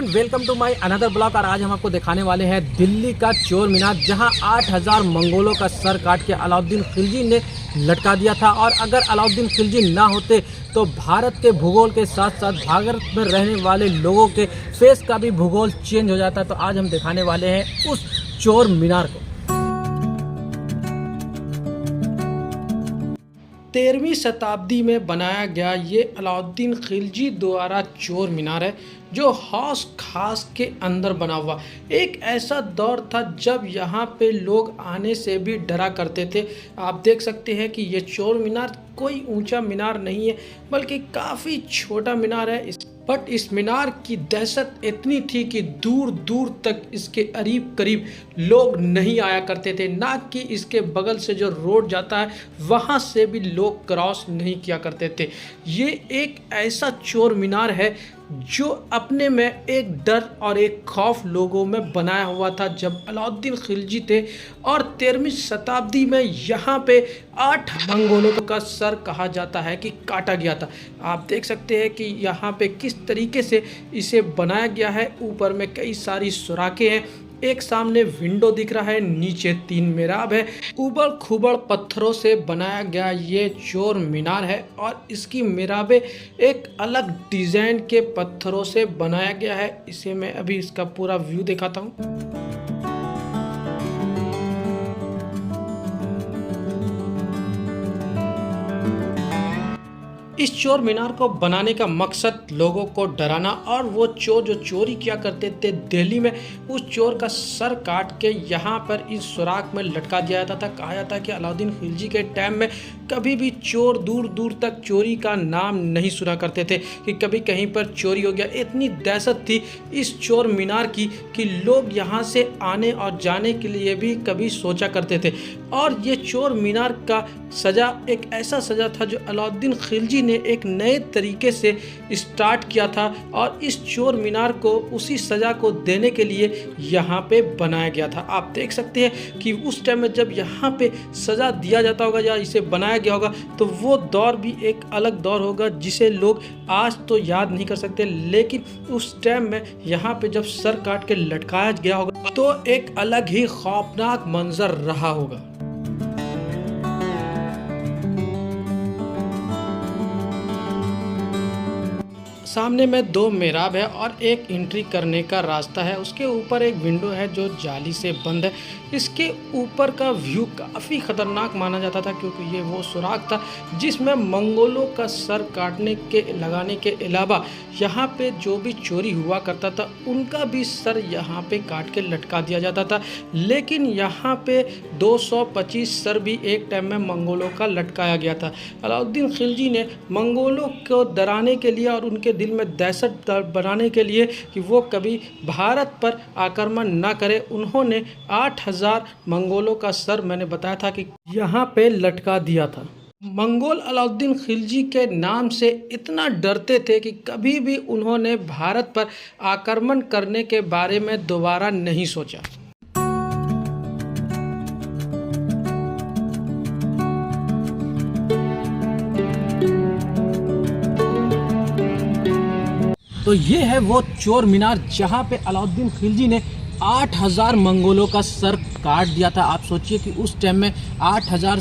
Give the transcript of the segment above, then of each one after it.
Friend, welcome to my another blog. और आज हम आपको दिखाने वाले हैं दिल्ली का चोर मीनार, जहां 8000 मंगोलों का सर काट के अलाउद्दीन खिलजी ने लटका दिया था। और अगर अलाउद्दीन खिलजी ना होते तो भारत के भूगोल के साथ साथ भारत में रहने वाले लोगों के फेस का भी भूगोल चेंज हो जाता है। तो आज हम दिखाने वाले हैं उस चोर मीनार को। 13वीं शताब्दी में बनाया गया ये अलाउद्दीन खिलजी द्वारा चोर मीनार है, जो हौस खास के अंदर बना हुआ। एक ऐसा दौर था जब यहाँ पे लोग आने से भी डरा करते थे। आप देख सकते हैं कि ये चोर मीनार कोई ऊंचा मीनार नहीं है, बल्कि काफ़ी छोटा मीनार है। बट इस मीनार की दहशत इतनी थी कि दूर दूर तक इसके करीब करीब लोग नहीं आया करते थे। ना कि इसके बगल से जो रोड जाता है वहाँ से भी लोग क्रॉस नहीं किया करते थे। ये एक ऐसा चोर मीनार है जो अपने में एक डर और एक खौफ लोगों में बनाया हुआ था। जब अलाउद्दीन खिलजी थे और 13वीं शताब्दी में यहाँ पे 8 मंगोलों का सर कहा जाता है कि काटा गया था। आप देख सकते हैं कि यहाँ पे किस तरीके से इसे बनाया गया है। ऊपर में कई सारी सुराखें हैं, एक सामने विंडो दिख रहा है, नीचे 3 मेहराब है। उबड़ खुबड़ पत्थरों से बनाया गया ये चोर मीनार है और इसकी मेहराबें एक अलग डिजाइन के पत्थरों से बनाया गया है। इसे मैं अभी इसका पूरा व्यू दिखाता हूँ। इस चोर मीनार को बनाने का मकसद लोगों को डराना, और वो चोर जो चोरी किया करते थे दिल्ली में, उस चोर का सर काट के यहाँ पर इस सुराख में लटका दिया जाता था। कहा जाता है कि अलाउद्दीन खिलजी के टाइम में कभी भी चोर दूर दूर तक चोरी का नाम नहीं सुना करते थे कि कभी कहीं पर चोरी हो गया। इतनी दहशत थी इस चोर मीनार की कि लोग यहाँ से आने और जाने के लिए भी कभी सोचा करते थे। और ये चोर मीनार का सजा एक ऐसा सजा था जो अलाउद्दीन खिलजी ने एक नए तरीके से स्टार्ट किया था, और इस चोर मीनार को उसी सजा को देने के लिए यहाँ पे बनाया गया था। आप देख सकते हैं कि उस टाइम में जब यहाँ पे सजा दिया जाता होगा या इसे बनाया गया होगा तो वो दौर भी एक अलग दौर होगा जिसे लोग आज तो याद नहीं कर सकते। लेकिन उस टाइम में यहाँ पे जब सर काट के लटकाया गया होगा तो एक अलग ही खौफनाक मंजर रहा होगा। सामने में 2 मेहराब है और एक एंट्री करने का रास्ता है। उसके ऊपर एक विंडो है जो जाली से बंद है। इसके ऊपर का व्यू काफ़ी ख़तरनाक माना जाता था, क्योंकि ये वो सुराख था जिसमें मंगोलों का सर काटने के लगाने के अलावा यहाँ पे जो भी चोरी हुआ करता था उनका भी सर यहाँ पे काट के लटका दिया जाता था। लेकिन यहाँ पे 225 सर भी एक टाइम में मंगोलों का लटकाया गया था। अलाउद्दीन खिलजी ने मंगोलों को डराने के लिए और उनके दिल में दहशत बनाने के लिए कि वो कभी भारत पर आक्रमण ना करे, उन्होंने 8000 मंगोलों का सर, मैंने बताया था कि यहाँ पे लटका दिया था। मंगोल अलाउद्दीन खिलजी के नाम से इतना डरते थे कि कभी भी उन्होंने भारत पर आक्रमण करने के बारे में दोबारा नहीं सोचा। तो ये है वो चोर मीनार जहाँ पे अलाउद्दीन खिलजी ने 8000 मंगोलों का सर काट दिया था। आप सोचिए कि उस टाइम में 8000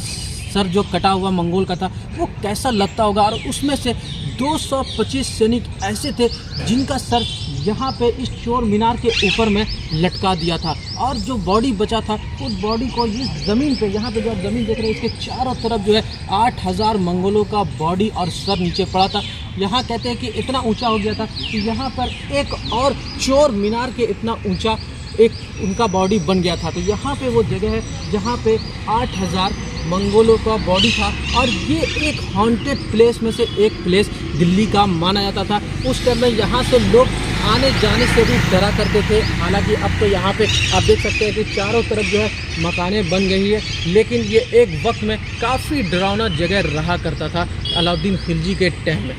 सर जो कटा हुआ मंगोल का था वो कैसा लगता होगा। और उसमें से 225 सैनिक ऐसे थे जिनका सर यहाँ पे इस चोर मीनार के ऊपर में लटका दिया था, और जो बॉडी बचा था उस बॉडी को इस ज़मीन पे, यहाँ पे जो आप ज़मीन देख रहे हैं, इसके चारों तरफ जो है 8000 मंगोलों का बॉडी और सर नीचे पड़ा था। यहाँ कहते हैं कि इतना ऊंचा हो गया था कि यहाँ पर एक और चोर मीनार के इतना ऊंचा एक उनका बॉडी बन गया था। तो यहाँ पे वो जगह है जहाँ पे 8000 मंगोलों का बॉडी था, और ये एक हॉन्टेड प्लेस में से एक प्लेस दिल्ली का माना जाता था। उस टाइम में यहाँ से लोग आने जाने से भी डरा करते थे। हालांकि अब तो यहाँ पे आप देख सकते हैं कि चारों तरफ जो है मकानें बन गई है, लेकिन ये एक वक्त में काफ़ी डरावना जगह रहा करता था अलाउद्दीन खिलजी के टाइम में।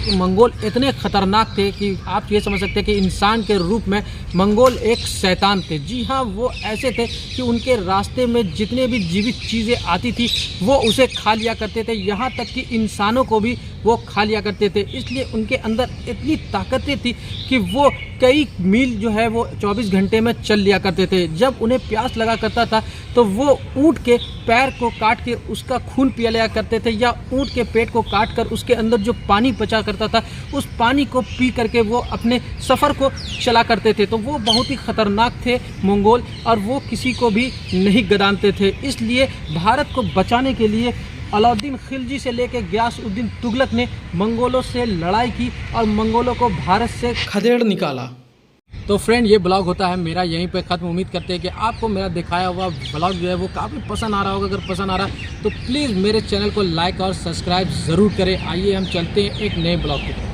मंगोल इतने खतरनाक थे कि आप ये समझ सकते हैं कि इंसान के रूप में मंगोल एक शैतान थे। जी हाँ, वो ऐसे थे कि उनके रास्ते में जितने भी जीवित चीज़ें आती थी वो उसे खा लिया करते थे। यहाँ तक कि इंसानों को भी वो खा लिया करते थे। इसलिए उनके अंदर इतनी ताकतें थी कि वो कई मील जो है वो 24 घंटे में चल लिया करते थे। जब उन्हें प्यास लगा करता था तो वो ऊँट के पैर को काट कर उसका खून पिया लिया करते थे, या ऊँट के पेट को काट कर उसके अंदर जो पानी बचा करता था उस पानी को पी करके वो अपने सफ़र को चला करते थे। तो वो बहुत ही ख़तरनाक थे मंगोल, और वो किसी को भी नहीं गदानते थे। इसलिए भारत को बचाने के लिए अलाउद्दीन खिलजी से लेकर गियासुद्दीन तुगलक ने मंगोलों से लड़ाई की और मंगोलों को भारत से खदेड़ निकाला। तो फ्रेंड, ये ब्लॉग होता है मेरा यहीं पे ख़त्म। उम्मीद करते हैं कि आपको मेरा दिखाया हुआ ब्लॉग जो है वो काफ़ी पसंद आ रहा होगा। अगर पसंद आ रहा तो प्लीज़ मेरे चैनल को लाइक और सब्सक्राइब ज़रूर करें। आइए हम चलते हैं एक नए ब्लॉग की तरफ।